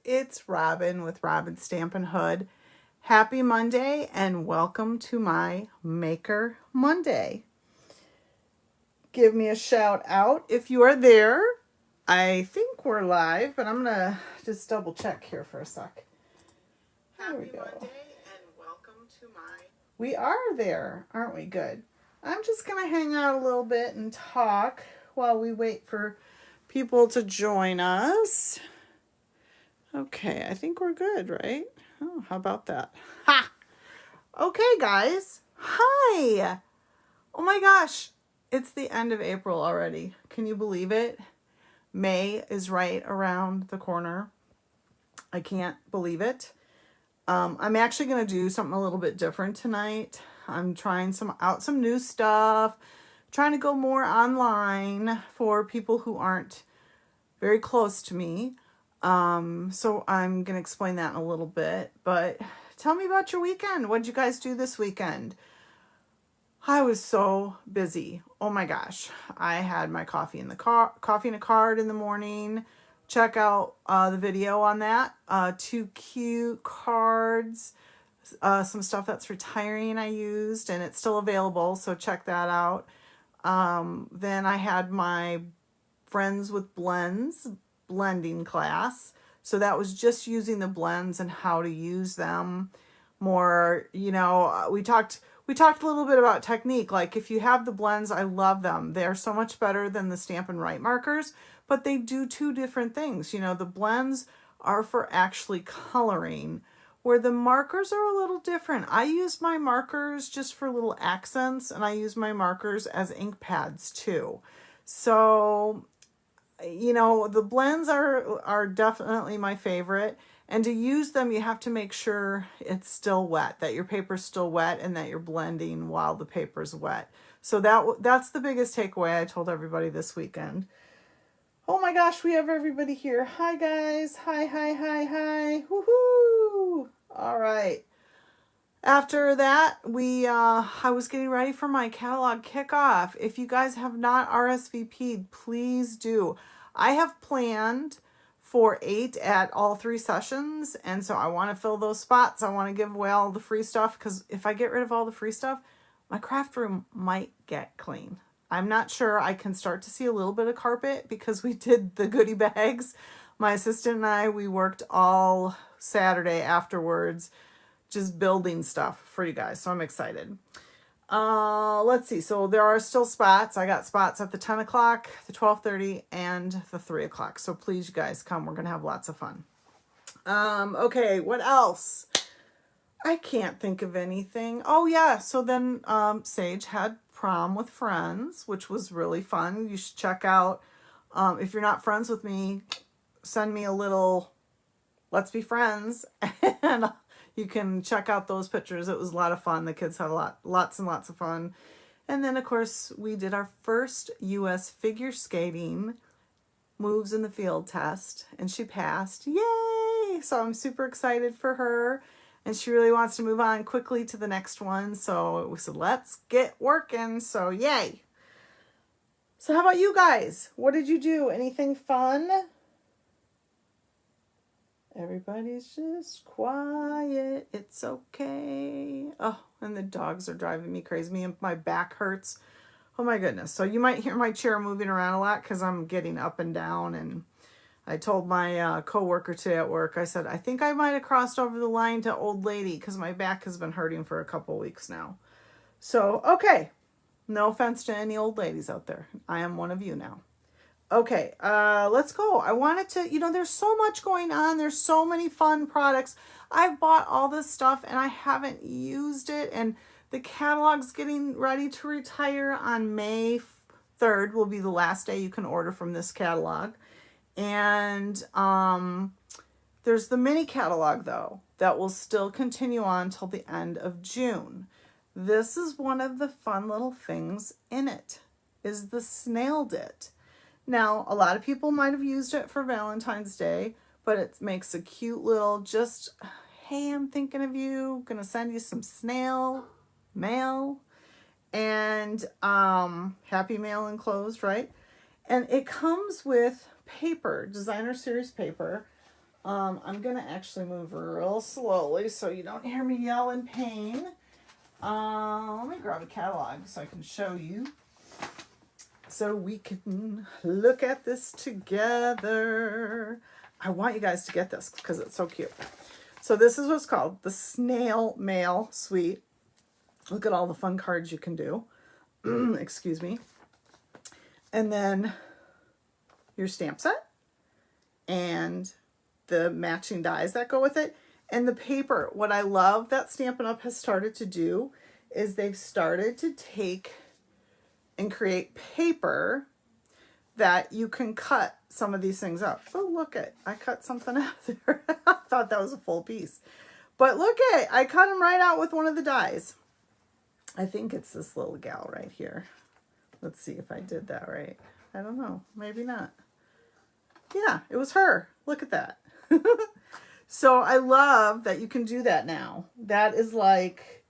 It's Robin with Stampin' Hood. Happy Monday and welcome to my Maker Monday. Give me a shout out if you are there. I think we're live, but I'm gonna just double check here for a sec. There we go. Happy Monday and welcome to my... We are there, aren't we? Good. I'm just gonna hang out a little bit and talk while we wait for people to join us. Okay, I think we're good, right? Oh, how about that? Ha! Okay, guys. Hi! Oh my gosh, it's the end of April already. Can you believe it? May is right around the corner. I can't believe it. I'm actually going to do something a little bit different tonight. I'm trying some new stuff, trying to go more online for people who aren't very close to me. So I'm going to explain that in a little bit, but tell me about your weekend. What did you guys do this weekend? I was so busy. Oh my gosh. I had my coffee in a card in the morning. Check out the video on that. 2 cute cards. Some stuff that's retiring I used, and it's still available, so check that out. Then I had my Friends with Blends blending class. So that was just using the blends and how to use them more. You know, we talked a little bit about technique. Like if you have the blends, I love them. They're so much better than the Stampin' Write markers, but they do 2 different things. You know, the blends are for actually coloring, where the markers are a little different. I use my markers just for little accents, and I use my markers as ink pads too. So, you know, the blends are definitely my favorite. And to use them, you have to make sure it's still wet, that your paper's still wet, and that you're blending while the paper's wet. So that's the biggest takeaway I told everybody this weekend. Oh my gosh, we have everybody here. Hi, guys. Hi. Woohoo! All right. After that, I was getting ready for my catalog kickoff. If you guys have not RSVP'd, please do. I have planned for 8 at all 3 sessions, and so I want to fill those spots. I want to give away all the free stuff, because if I get rid of all the free stuff, my craft room might get clean. I'm not sure. I can start to see a little bit of carpet because we did the goodie bags. My assistant and I, we worked all Saturday afterwards just building stuff for you guys. So I'm excited. Let's see. So there are still spots. I got spots at the 10 o'clock, the 12:30, and the 3 o'clock. So please, you guys, come. We're going to have lots of fun. Okay, what else? I can't think of anything. Oh, yeah. So then Sage had prom with friends, which was really fun. You should check out. If you're not friends with me, send me a little let's be friends, and you can check out those pictures. It was a lot of fun. The kids had lots and lots of fun. And then, of course, we did our first U.S. figure skating moves in the field test, and she passed. Yay! So I'm super excited for her, and she really wants to move on quickly to the next one. So we said, let's get working. So yay! So how about you guys? What did you do? Anything fun? Everybody's just quiet. It's okay. Oh, and the dogs are driving me crazy. My back hurts. Oh my goodness. So you might hear my chair moving around a lot because I'm getting up and down. And I told my coworker today at work, I said, I think I might have crossed over the line to old lady because my back has been hurting for a couple weeks now. So, okay. No offense to any old ladies out there. I am one of you now. Okay, let's go. I wanted to, there's so much going on. There's so many fun products. I've bought all this stuff and I haven't used it. And the catalog's getting ready to retire on May 3rd will be the last day you can order from this catalog. And there's the mini catalog, though, that will still continue on till the end of June. This is one of the fun little things in it, is the Snailed It. Now, a lot of people might have used it for Valentine's Day, but it makes a cute little just, hey, I'm thinking of you, gonna send you some snail mail, and happy mail enclosed, right? And it comes with paper, designer series paper. I'm going to actually move real slowly so you don't hear me yell in pain. Let me grab a catalog so I can show you. So we can look at this together. I want you guys to get this because it's so cute. So this is what's called the Snail Mail Suite. Look at all the fun cards you can do. Excuse me. And then your stamp set and the matching dies that go with it. And the paper. What I love that Stampin' Up! Has started to do is they've started to take and create paper that you can cut some of these things up. Oh, look it. I cut something out there. I thought that was a full piece. But look it. I cut them right out with one of the dies. I think it's this little gal right here. Let's see if I did that right. I don't know. Maybe not. Yeah, it was her. Look at that. So I love that you can do that now. That is like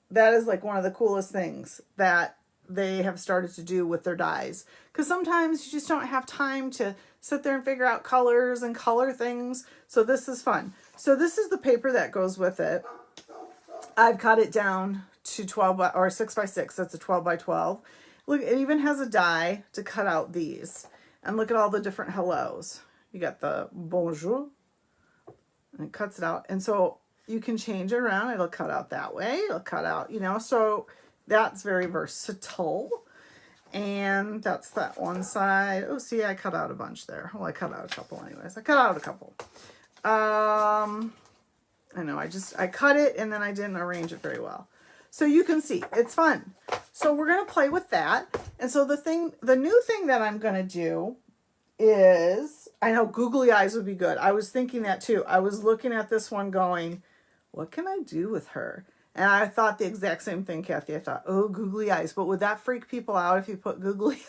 one of the coolest things that they have started to do with their dies. Because sometimes you just don't have time to sit there and figure out colors and color things. So this is fun. So this is the paper that goes with it. I've cut it down to 12 or 6 by 6. That's a 12 by 12. Look, it even has a die to cut out these. And look at all the different hellos. You got the bonjour. And it cuts it out. And so you can change it around. It'll cut out that way. It'll cut out, you know. So that's very versatile. And that's that one side. Oh, see, I cut out a bunch there. Well, I cut out a couple anyways. I cut out a couple. I know, I cut it and then I didn't arrange it very well. So you can see, it's fun. So we're going to play with that. And so the new thing that I'm going to do is, I know googly eyes would be good. I was thinking that too. I was looking at this one going, what can I do with her? And I thought the exact same thing, Kathy. I thought, oh, googly eyes. But would that freak people out if you put googly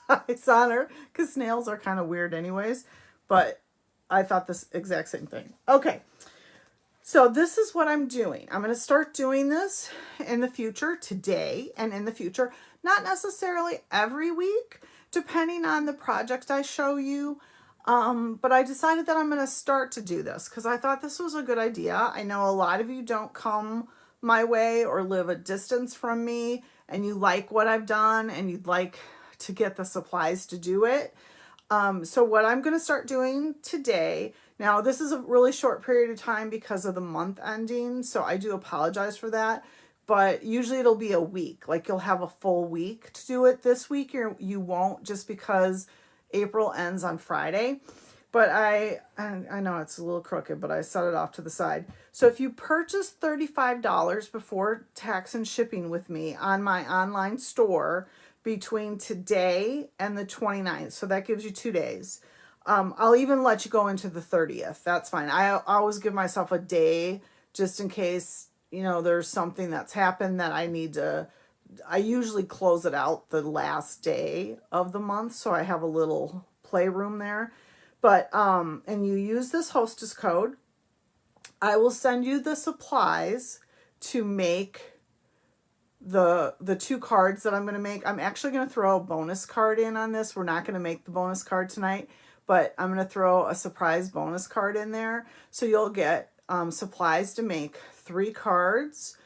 eyes on her? Because snails are kind of weird anyways. But I thought this exact same thing. Okay. So this is what I'm doing. I'm going to start doing this in the future, today and in the future. Not necessarily every week, depending on the project I show you. But I decided that I'm going to start to do this because I thought this was a good idea. I know a lot of you don't come my way or live a distance from me and you like what I've done and you'd like to get the supplies to do it. So what I'm going to start doing today, now this is a really short period of time because of the month ending, so I do apologize for that, but usually it'll be a week. Like you'll have a full week to do it. This week you won't, just because April ends on Friday. But I know it's a little crooked, but I set it off to the side. So if you purchase $35 before tax and shipping with me on my online store between today and the 29th, so that gives you 2 days. I'll even let you go into the 30th. That's fine. I always give myself a day just in case, you know, there's something that's happened that I need to. I usually close it out the last day of the month, so I have a little playroom there. But, and you use this hostess code. I will send you the supplies to make the 2 cards that I'm going to make. I'm actually going to throw a bonus card in on this. We're not going to make the bonus card tonight, but I'm going to throw a surprise bonus card in there. So you'll get supplies to make 3 cards,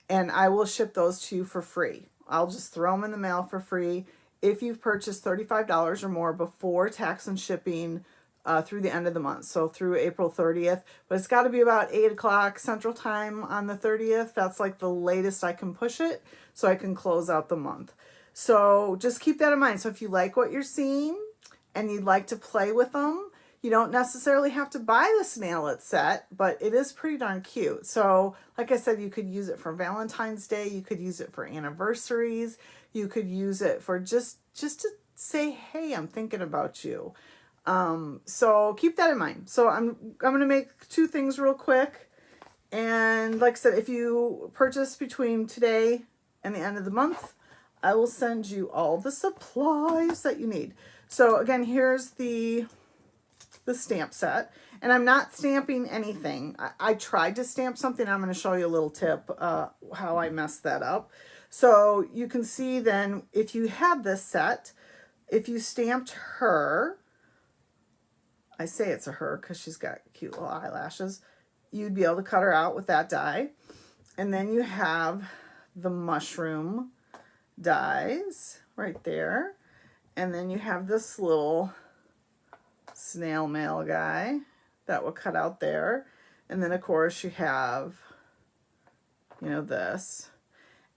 and I will ship those to you for free. I'll just throw them in the mail for free if you've purchased $35 or more before tax and shipping through the end of the month, so through April 30th. But it's got to be about 8 o'clock Central Time on the 30th. That's like the latest I can push it, so I can close out the month. So just keep that in mind. So if you like what you're seeing and you'd like to play with them, you don't necessarily have to buy the Snailed set, but it is pretty darn cute. So like I said, you could use it for Valentine's Day. You could use it for anniversaries. You could use it for just to say, hey, I'm thinking about you. So keep that in mind. So I'm going to make 2 things real quick. And like I said, if you purchase between today and the end of the month, I will send you all the supplies that you need. So again, here's the stamp set, and I'm not stamping anything. I tried to stamp something. I'm going to show you a little tip, how I messed that up. So you can see then, if you had this set, if you stamped her, I say it's a her because she's got cute little eyelashes. You'd be able to cut her out with that die. And then you have the mushroom dies right there. And then you have this little snail mail guy that will cut out there. And then of course you have, you know, this.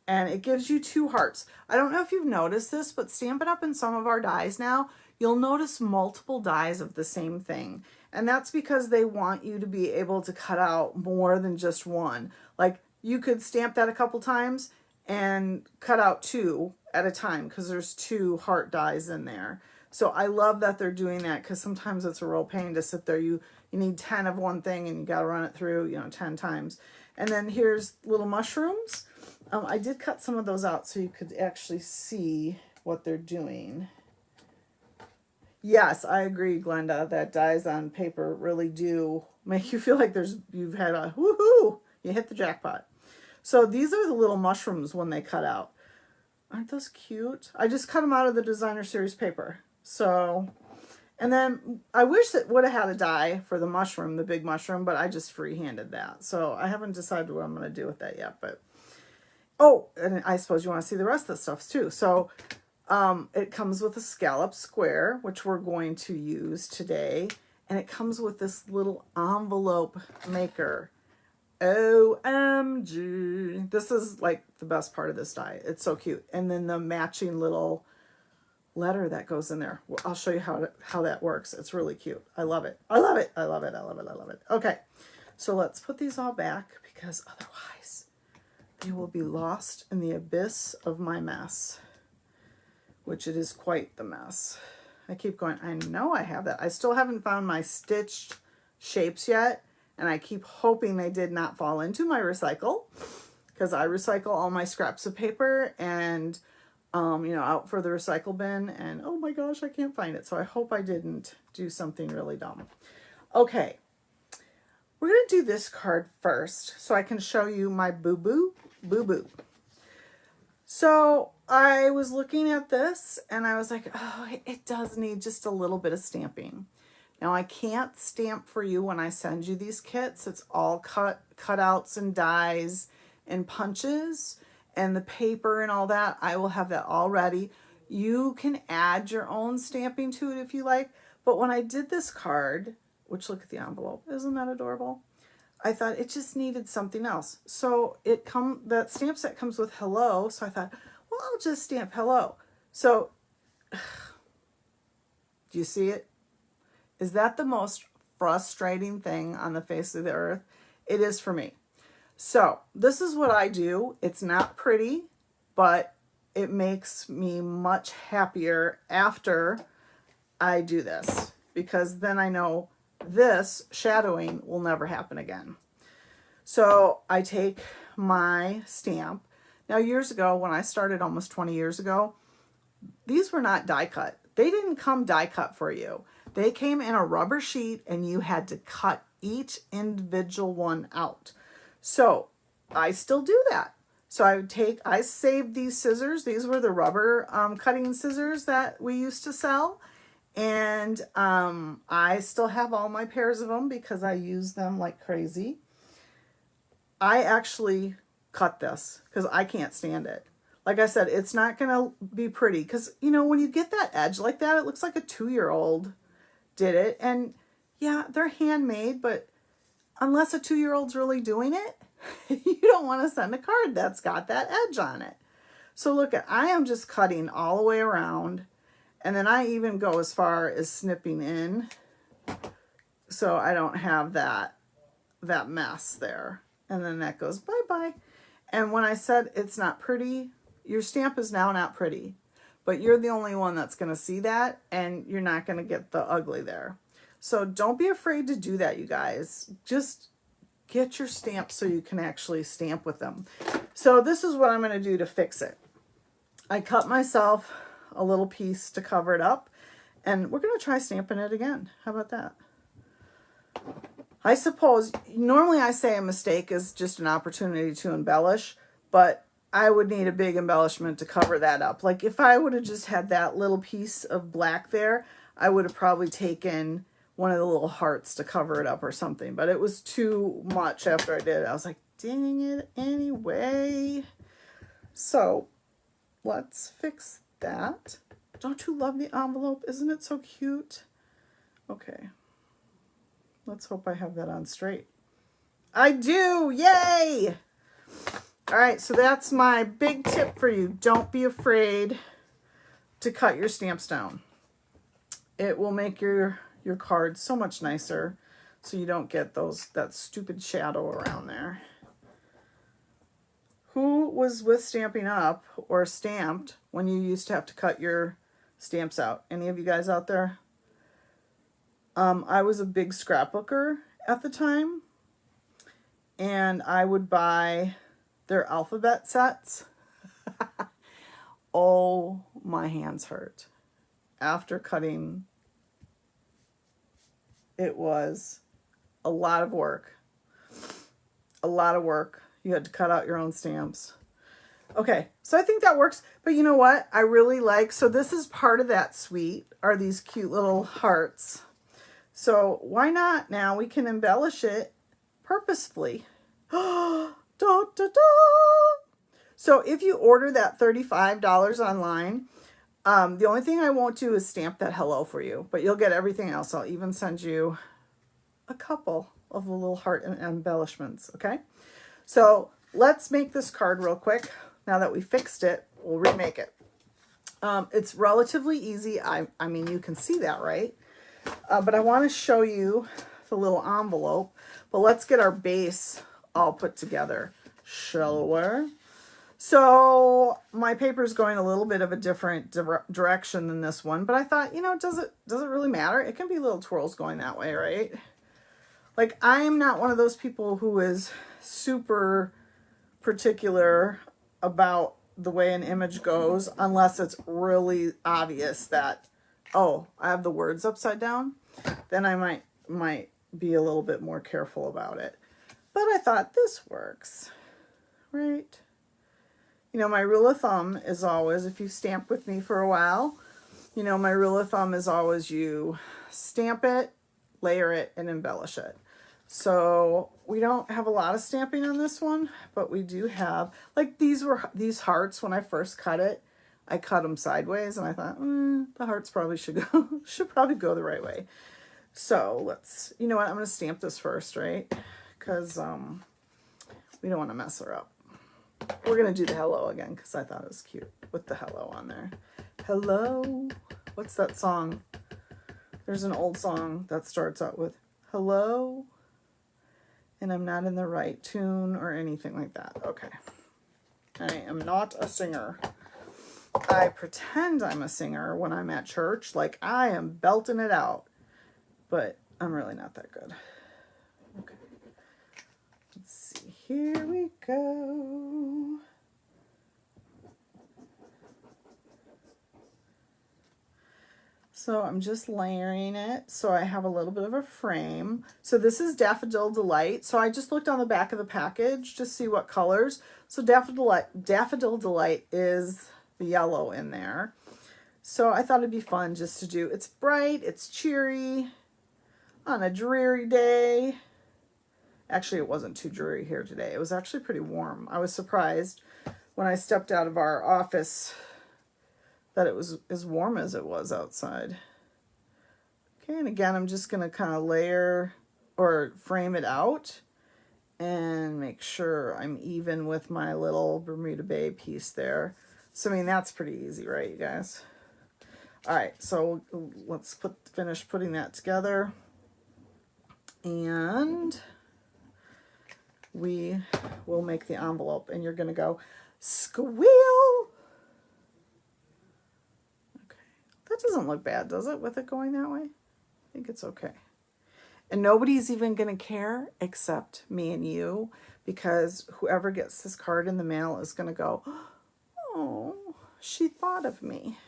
And it gives you 2 hearts. I don't know if you've noticed this, but Stampin' Up! In some of our dies now, you'll notice multiple dies of the same thing. And that's because they want you to be able to cut out more than just one. Like, you could stamp that a couple times and cut out 2 at a time because there's 2 heart dies in there. So I love that they're doing that because sometimes it's a real pain to sit there. You need 10 of one thing and you got to run it through, you know, 10 times. And then here's little mushrooms. I did cut some of those out so you could actually see what they're doing. Yes, I agree, Glenda, that dies on paper really do make you feel like you've had a woohoo, you hit the jackpot. So these are the little mushrooms when they cut out. Aren't those cute? I just cut them out of the designer series paper. So, and then I wish it would have had a die for the mushroom, the big mushroom, but I just freehanded that. So I haven't decided what I'm going to do with that yet, but oh, and I suppose you want to see the rest of the stuff too. So it comes with a scallop square, which we're going to use today. And it comes with this little envelope maker. OMG. This is like the best part of this die. It's so cute. And then the matching little letter that goes in there. I'll show you how that works. It's really cute. I love it. I love it. I love it. I love it. I love it. Okay. So let's put these all back because otherwise they will be lost in the abyss of my mess, which it is quite the mess. I keep going, I know I have that. I still haven't found my stitched shapes yet, and I keep hoping they did not fall into my recycle because I recycle all my scraps of paper and, you know, out for the recycle bin, and oh my gosh, I can't find it. So I hope I didn't do something really dumb. Okay, we're going to do this card first so I can show you my boo-boo. So I was looking at this and I was like, oh, it does need just a little bit of stamping. Now I can't stamp for you when I send you these kits. It's all cutouts and dies and punches and the paper and all that. I will have that all ready. You can add your own stamping to it if you like. But when I did this card, which look at the envelope, isn't that adorable? I thought it just needed something else. So that stamp set comes with hello. So I thought, well, I'll just stamp hello. So do you see it? Is that the most frustrating thing on the face of the earth? It is for me. So this is what I do. It's not pretty, but it makes me much happier after I do this because then I know this shadowing will never happen again. So I take my stamp. Now years ago, when I started almost 20 years ago, these were not die cut. They didn't come die cut for you. They came in a rubber sheet and you had to cut each individual one out. So I still do that. So I saved these scissors. These were the rubber cutting scissors that we used to sell. And I still have all my pairs of them because I use them like crazy. I actually cut this because I can't stand it. Like I said, it's not going to be pretty because, you know, when you get that edge like that, it looks like a 2-year-old did it. And yeah, they're handmade, but unless a 2-year-old's really doing it, you don't want to send a card that's got that edge on it. So look, I am just cutting all the way around. And then I even go as far as snipping in so I don't have that mess there. And then that goes bye-bye. And when I said it's not pretty, your stamp is now not pretty. But you're the only one that's going to see that, and you're not going to get the ugly there. So don't be afraid to do that, you guys. Just get your stamps so you can actually stamp with them. So this is what I'm going to do to fix it. I cut myself a little piece to cover it up, and we're going to try stamping it again. How about that? I suppose normally I say a mistake is just an opportunity to embellish, but I would need a big embellishment to cover that up. Like if I would have just had that little piece of black there, I would have probably taken one of the little hearts to cover it up or something, but it was too much after I did it. I was like, dang it anyway. So let's fix that. Don't you love the envelope? Isn't it so cute? Okay. Let's hope I have that on straight. I do! Yay! All right, so that's my big tip for you. Don't be afraid to cut your stamps down. It will make your card so much nicer so you don't get that stupid shadow around there. Who was with Stampin' Up or stamped when you used to have to cut your stamps out? Any of you guys out there? I was a big scrapbooker at the time, and I would buy their alphabet sets. Oh, my hands hurt after cutting. It was a lot of work. A lot of work. You had to cut out your own stamps. Okay, so I think that works. But you know what? I really like, so this is part of that suite, are these cute little hearts. So why not now? We can embellish it purposefully. Da, da, da. So if you order that $35 online, the only thing I won't do is stamp that hello for you, but you'll get everything else. I'll even send you a couple of the little heart embellishments, okay? So let's make this card real quick. Now that we fixed it, we'll remake it. It's relatively easy. I mean, you can see that, right? But I want to show you the little envelope. But let's get our base all put together, shall we? So my paper is going a little bit of a different direction than this one, but I thought, you know, does it really matter? It can be little twirls going that way, right? Like, I am not one of those people who is super particular about the way an image goes unless it's really obvious that, oh, I have the words upside down. Then I might be a little bit more careful about it. But I thought this works, right? You know, my rule of thumb is always, if you stamp with me for a while, you know, my rule of thumb is always you stamp it, layer it, and embellish it. So we don't have a lot of stamping on this one, but we do have, like, these hearts, when I first cut it, I cut them sideways, and I thought, the hearts probably should probably go the right way. So let's, you know what, I'm going to stamp this first, right? Because we don't want to mess her up. We're going to do the hello again because I thought it was cute with the hello on there. Hello. What's that song? There's an old song that starts out with hello. And I'm not in the right tune or anything like that. Okay. I am not a singer. I pretend I'm a singer when I'm at church. Like, I am belting it out. But I'm really not that good. Okay. Let's see. Here we go. So I'm just layering it so I have a little bit of a frame. So this is Daffodil Delight. So I just looked on the back of the package to see what colors. So Daffodil Delight is the yellow in there. So I thought it'd be fun just to do. It's bright, it's cheery on a dreary day. Actually, it wasn't too dreary here today. It was actually pretty warm. I was surprised when I stepped out of our office that it was as warm as it was outside. Okay, and again, I'm just going to kind of layer or frame it out and make sure I'm even with my little Bermuda Bay piece there. So, I mean, that's pretty easy, right, you guys? All right, so let's finish putting that together. And we will make the envelope, and you're going to go, squeal. That doesn't look bad, does it, with it going that way? I think it's okay. And nobody's even going to care except me and you, because whoever gets this card in the mail is going to go, oh, she thought of me.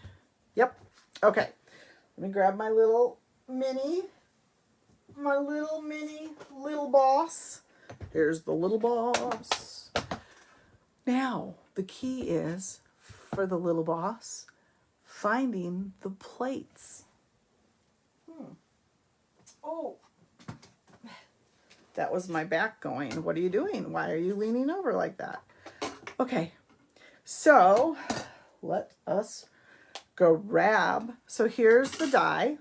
Yep. Okay. Let me grab my little mini little boss. Here's the little boss. Now, the key is, for the little boss, finding the plates. Oh, that was my back going. What are you doing? Why are you leaning over like that? Okay, so let us grab. So here's the die,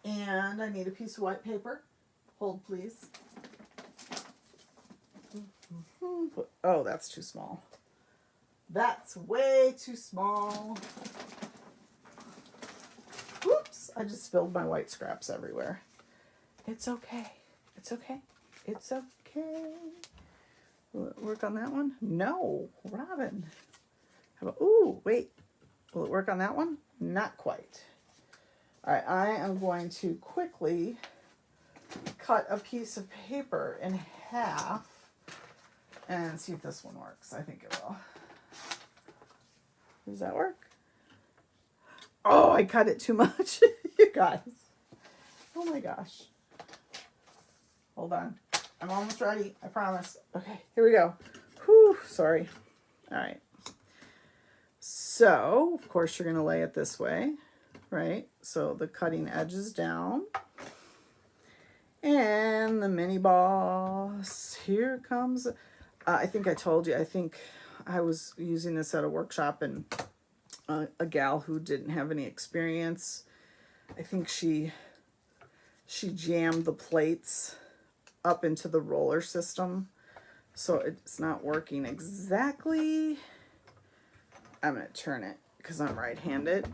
and I need a piece of white paper. Hold, please. Oh, that's too small. That's way too small. Whoops, I just spilled my white scraps everywhere. It's okay. It's okay. It's okay. Will it work on that one? No, Robin. How about, ooh, wait. Will it work on that one? Not quite. All right, I am going to quickly cut a piece of paper in half and see if this one works. I think it will. Does that work? Oh, I cut it too much, you guys. Oh my gosh. Hold on. I'm almost ready. I promise. Okay, here we go. Whew, sorry. All right. So, of course, you're going to lay it this way, right? So the cutting edge is down. And the mini boss. Here comes. I think I told you. I think I was using this at a workshop, and a gal who didn't have any experience, I think she jammed the plates up into the roller system, so it's not working exactly. I'm going to turn it because I'm right-handed.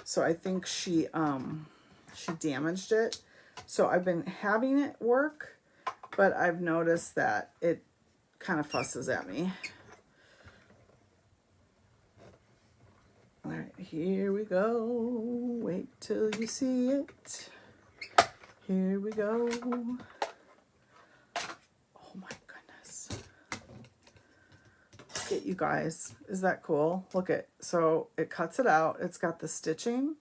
So I think she damaged it. So I've been having it work, but I've noticed that it kind of fusses at me. All right, here we go. Wait till you see it. Here we go. Oh my goodness. Look at you guys. Is that cool? Look at, so it cuts it out. It's got the stitching,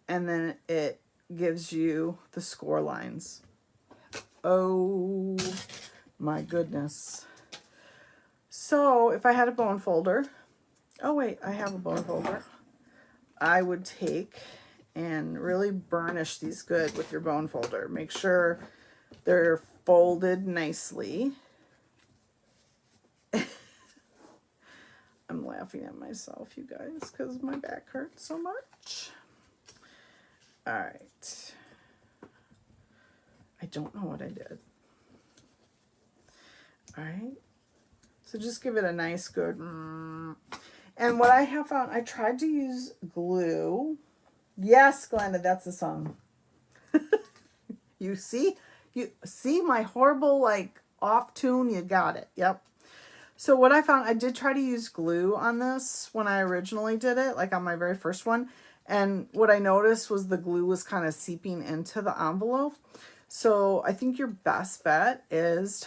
and then it gives you the score lines. Oh my goodness. So if I had a bone folder, oh wait, I have a bone folder. I would take and really burnish these good with your bone folder. Make sure they're folded nicely. I'm laughing at myself, you guys, because my back hurts so much. All right. I don't know what I did. All right. So just give it a nice good... And what I have found, I tried to use glue. Yes, Glenda, that's the song. You see my horrible, like, off tune? You got it. Yep. So what I found, I did try to use glue on this when I originally did it, like on my very first one. And what I noticed was the glue was kind of seeping into the envelope. So I think your best bet is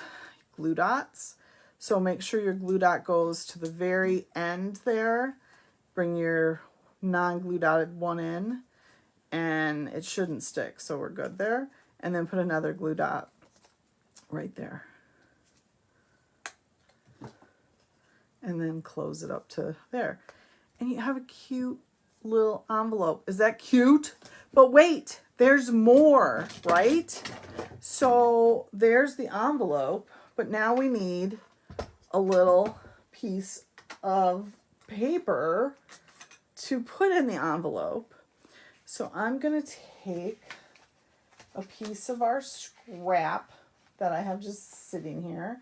glue dots. So make sure your glue dot goes to the very end there. Bring your non-glue dotted one in, and it shouldn't stick, so we're good there. And then put another glue dot right there. And then close it up to there. And you have a cute little envelope. Is that cute? But wait, there's more, right? So there's the envelope, but now we need a little piece of paper to put in the envelope. So I'm going to take a piece of our scrap that I have just sitting here,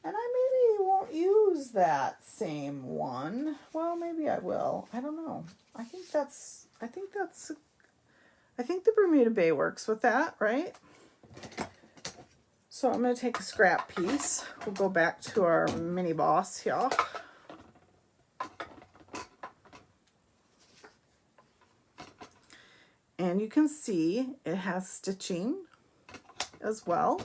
and I maybe won't use that same one. Well, maybe I will. I don't know. I think the Bermuda Bay works with that, right? So I'm going to take a scrap piece. We'll go back to our mini boss here. And you can see it has stitching as well.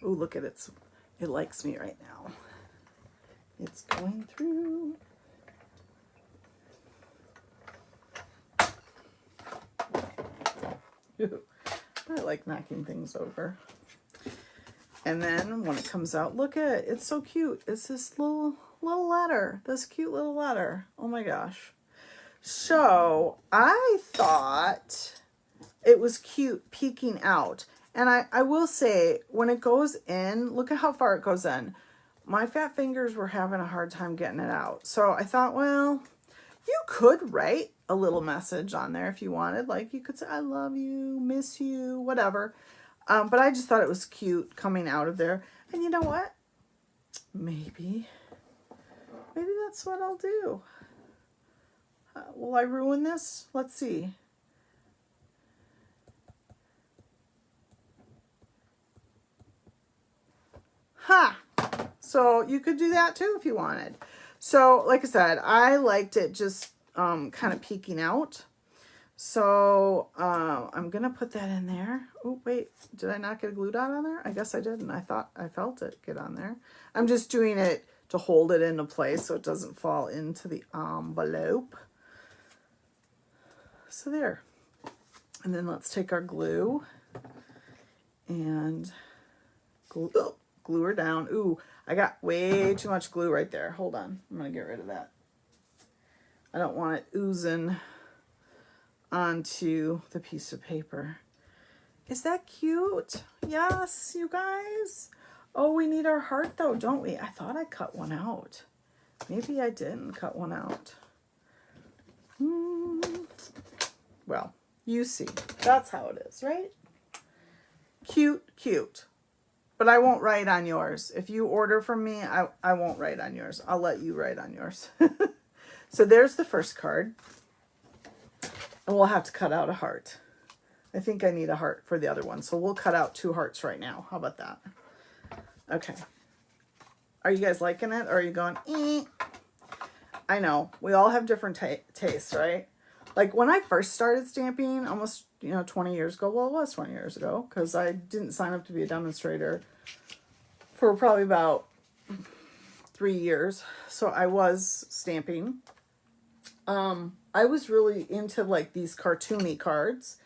Oh, look at it. It likes me right now. It's going through. I like knocking things over. And then when it comes out, look at it. It's so cute. It's this little letter. This cute little letter. Oh my gosh. So I thought it was cute peeking out. And I will say, when it goes in, look at how far it goes in. My fat fingers were having a hard time getting it out. So I thought, well, you could write a little message on there if you wanted. Like you could say, I love you, miss you, whatever. But I just thought it was cute coming out of there. And you know what? Maybe that's what I'll do. Will I ruin this? Let's see. Ha! So you could do that too if you wanted. So like I said, I liked it just kind of peeking out. So I'm going to put that in there. Oh, wait, did I not get a glue dot on there? I guess I didn't. I thought I felt it get on there. I'm just doing it to hold it into place so it doesn't fall into the envelope. So there. And then let's take our glue and glue her down. Ooh, I got way too much glue right there. Hold on. I'm going to get rid of that. I don't want it oozing onto the piece of paper. Is that cute? Yes, you guys. Oh, we need our heart though, don't we? I thought I cut one out. Maybe I didn't cut one out. Well, you see. That's how it is, right? Cute, cute. But I won't write on yours. If you order from me, I won't write on yours. I'll let you write on yours. So there's the first card. And we'll have to cut out a heart. I think I need a heart for the other one. So we'll cut out 2 hearts right now. How about that? Okay. Are you guys liking it? Or are you going, eh? I know. We all have different tastes, right? Like when I first started stamping almost, 20 years ago. Well, it was 20 years ago because I didn't sign up to be a demonstrator for probably about 3 years. So I was stamping. I was really into like these cartoony cards.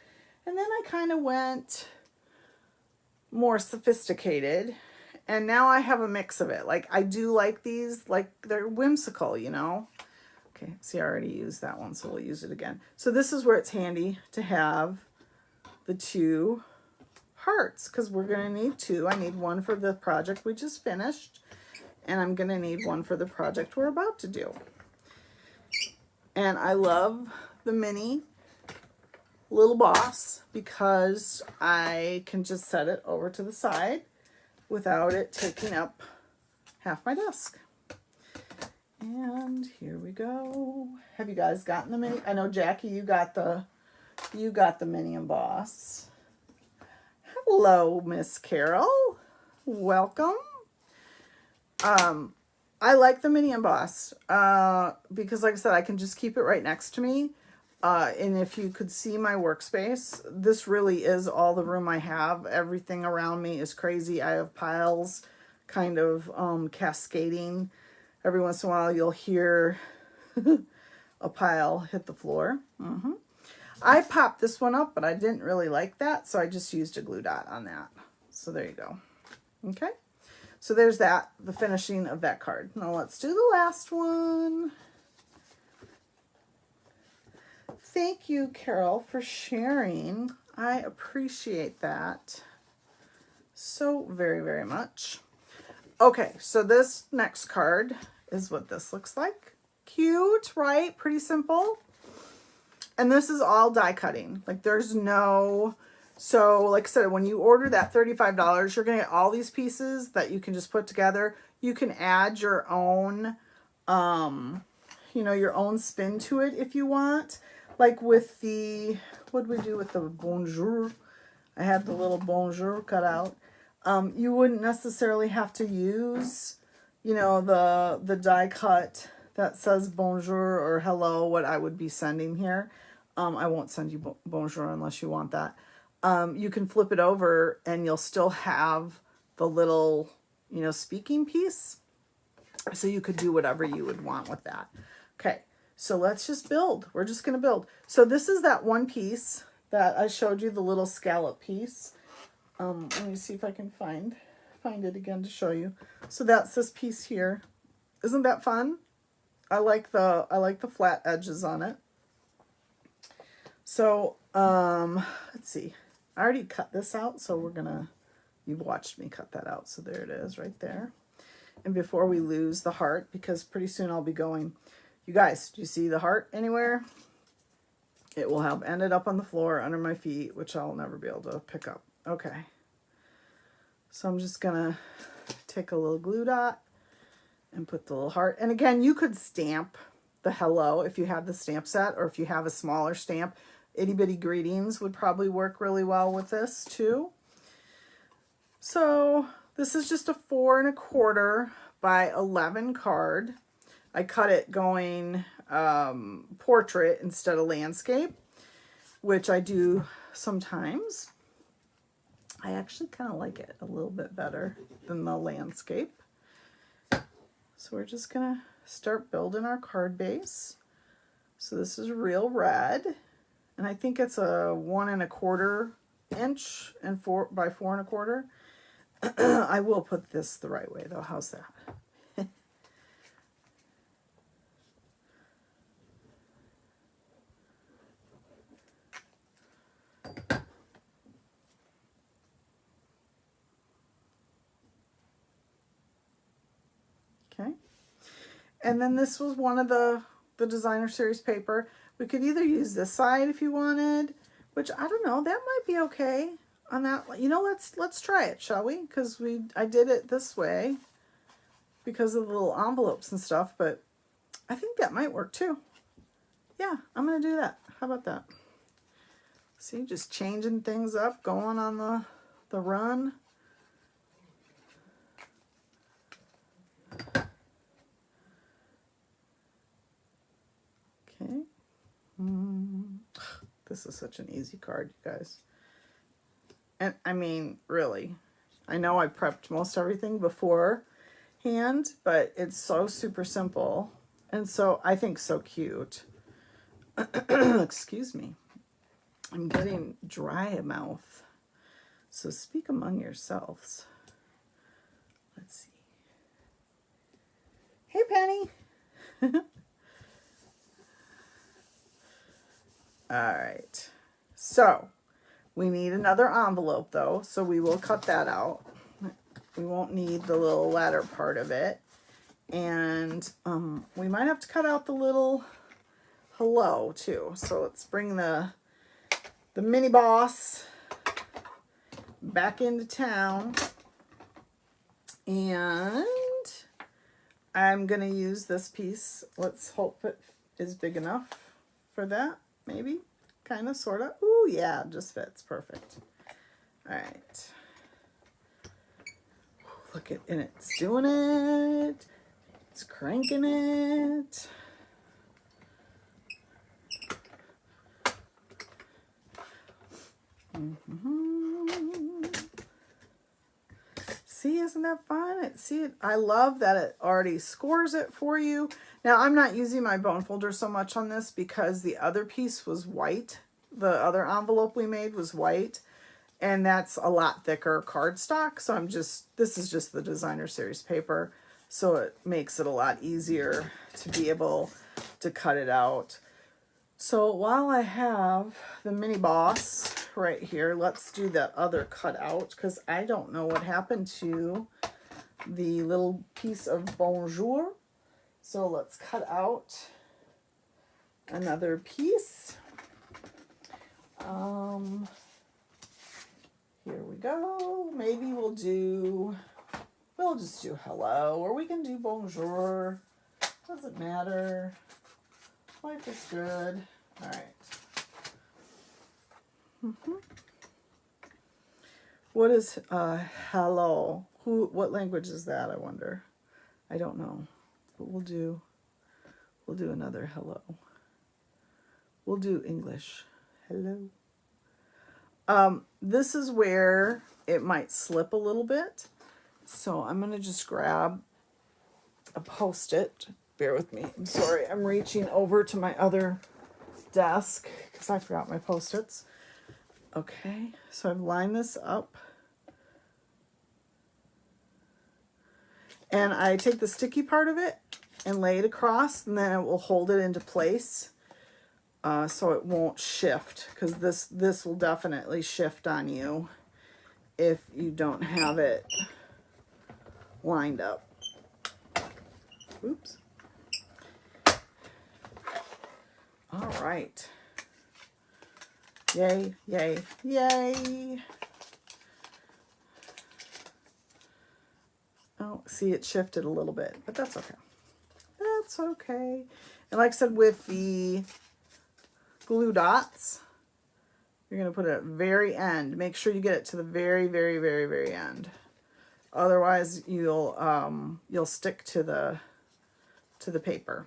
And then I kind of went more sophisticated. And now I have a mix of it. Like I do like these, like they're whimsical, Okay, see, I already used that one, so we'll use it again. So this is where it's handy to have the 2 hearts because we're going to need 2. I need one for the project we just finished. And I'm going to need one for the project we're about to do. And I love the mini little boss because I can just set it over to the side without it taking up half my desk. And here we go. Have you guys gotten the mini? I know, Jackie, you got the mini emboss. Hello, Miss Carol. Welcome. I like the mini emboss because, like I said, I can just keep it right next to me. And if you could see my workspace, this really is all the room I have. Everything around me is crazy. I have piles kind of cascading. Every once in a while, you'll hear a pile hit the floor. I popped this one up, but I didn't really like that, so I just used a glue dot on that. So there you go. Okay. So there's that, the finishing of that card. Now let's do the last one. Thank you, Carol, for sharing. I appreciate that so very, very much. Okay, so this next card is what this looks like. Cute, right? Pretty simple. And this is all die cutting. Like there's no... So like I said, when you order that $35, you're going to get all these pieces that you can just put together. You can add your own, your own spin to it if you want. Like with the, what did we do with the bonjour? I had the little bonjour cut out. You wouldn't necessarily have to use, the die cut that says bonjour or hello, what I would be sending here. I won't send you bonjour unless you want that. You can flip it over and you'll still have the little, speaking piece. So you could do whatever you would want with that. Okay, so let's just build. We're just going to build. So this is that one piece that I showed you, the little scallop piece. Let me see if I can find it again to show you. So that's this piece here. Isn't that fun? I like the flat edges on it. So, let's see. I already cut this out, so we're gonna, you've watched me cut that out, so there it is right there. And before we lose the heart, because pretty soon I'll be going, you guys, do you see the heart anywhere? It will have ended up on the floor under my feet, which I'll never be able to pick up. Okay. So I'm just gonna take a little glue dot and put the little heart. And again, you could stamp the hello if you have the stamp set, or if you have a smaller stamp. Itty Bitty Greetings would probably work really well with this too. So this is just a 4 1/4 by 11 card. I cut it going portrait instead of landscape, which I do sometimes. I actually kind of like it a little bit better than the landscape. So we're just gonna start building our card base. So this is real red, and I think it's a 1 1/4 inch and 4 by 4 1/4. I will put this the right way though. How's that? Okay. And then this was one of the designer series paper. We could either use this side if you wanted, which I don't know, that might be okay on that. You know, let's try it, shall we? Because I did it this way because of the little envelopes and stuff, but I think that might work too. Yeah, I'm gonna do that. How about that? See, just changing things up, going on the run. Okay. This is such an easy card, you guys. And I mean, really, I know I prepped most everything beforehand, but it's so super simple. And so I think so cute. Excuse me. I'm getting dry mouth. So speak among yourselves. Let's see. Hey, Penny. All right. So we need another envelope though. So we will cut that out. We won't need the little letter part of it. And we might have to cut out the little hello too. So let's bring the mini boss back into town. And I'm going to use this piece. Let's hope it is big enough for that. Maybe. Kind of, sort of. Ooh, yeah, just fits. Perfect. All right. Look at, and it's doing it. It's cranking it. See, isn't that fun? I love that it already scores it for you. Now, I'm not using my bone folder so much on this because the other piece was white. The other envelope we made was white, and that's a lot thicker cardstock. So this is just the designer series paper. So it makes it a lot easier to be able to cut it out. So while I have the mini boss right here, let's do the other cutout because I don't know what happened to the little piece of bonjour. So let's cut out another piece. Here we go. Maybe we'll just do hello, or we can do bonjour. Doesn't matter. Life is good. All right. What is hello? What language is that, I wonder? I don't know. But we'll do another hello. We'll do English. Hello. This is where it might slip a little bit. So I'm going to just grab a Post-it. Bear with me. I'm sorry. I'm reaching over to my other desk because I forgot my Post-its. Okay. So I've lined this up. And I take the sticky part of it and lay it across, and then it will hold it into place. so it won't shift, because this will definitely shift on you if you don't have it lined up. Oops. All right. Yay, yay, yay. Oh, see, it shifted a little bit, but that's okay. That's okay. And like I said, with the glue dots, you're going to put it at the very end. Make sure you get it to the very, very, very, very end. Otherwise, you'll stick to the paper.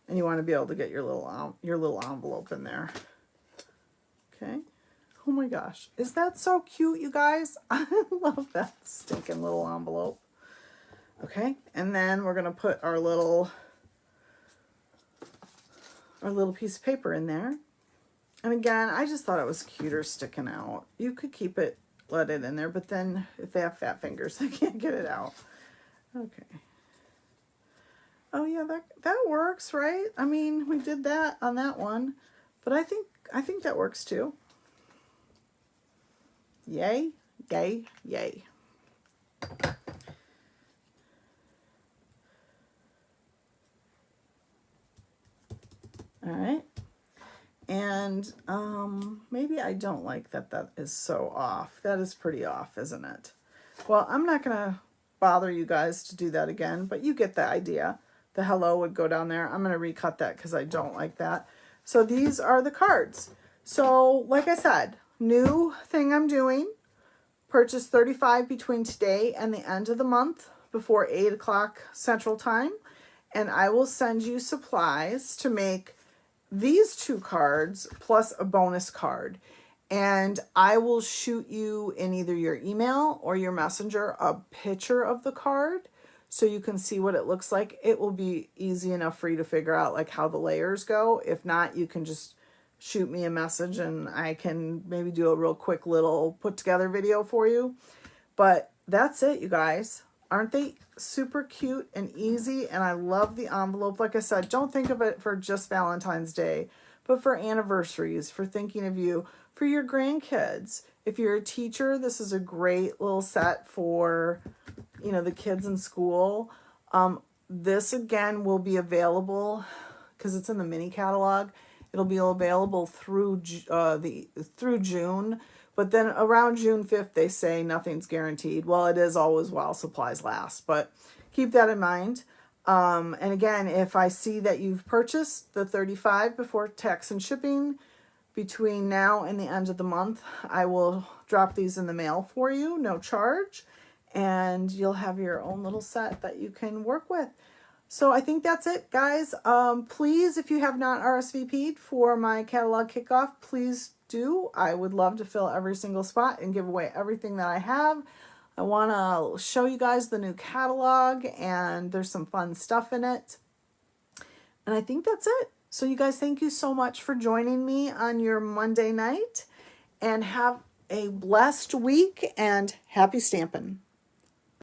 And you want to be able to get your little envelope in there. Okay. Oh my gosh. Is that so cute, you guys? I love that stinking little envelope. Okay. And then we're going to put our little piece of paper in there. And again, I just thought it was cuter sticking out. You could keep it, let it in there, but then if they have fat fingers, they can't get it out. Okay. Oh yeah, that works, right? I mean, we did that on that one, but I think that works too. Yay, yay, yay. All right. And maybe I don't like that is so off. That is pretty off, isn't it? Well, I'm not going to bother you guys to do that again, but you get the idea. The hello would go down there. I'm going to recut that because I don't like that. So these are the cards. So like I said, new thing I'm doing, purchase 35 between today and the end of the month before 8 o'clock Central Time. And I will send you supplies to make these 2 cards plus a bonus card. And I will shoot you in either your email or your messenger a picture of the card so you can see what it looks like. It will be easy enough for you to figure out like how the layers go. If not, you can just shoot me a message and I can maybe do a real quick little put together video for you. But that's it, you guys. Aren't they super cute and easy? And I love the envelope. Like I said, don't think of it for just Valentine's Day, but for anniversaries, for thinking of you, for your grandkids. If you're a teacher, this is a great little set for, you know, the kids in school. This again will be available because it's in the mini catalog. It'll be available through June, but then around June 5th, they say nothing's guaranteed. Well, it is always while supplies last, but keep that in mind. And again, if I see that you've purchased the 35 before tax and shipping between now and the end of the month, I will drop these in the mail for you, no charge, and you'll have your own little set that you can work with. So I think that's it, guys. Please, if you have not RSVP'd for my catalog kickoff, please do. I would love to fill every single spot and give away everything that I have. I want to show you guys the new catalog, and there's some fun stuff in it. And I think that's it. So you guys, thank you so much for joining me on your Monday night, and have a blessed week and happy stamping.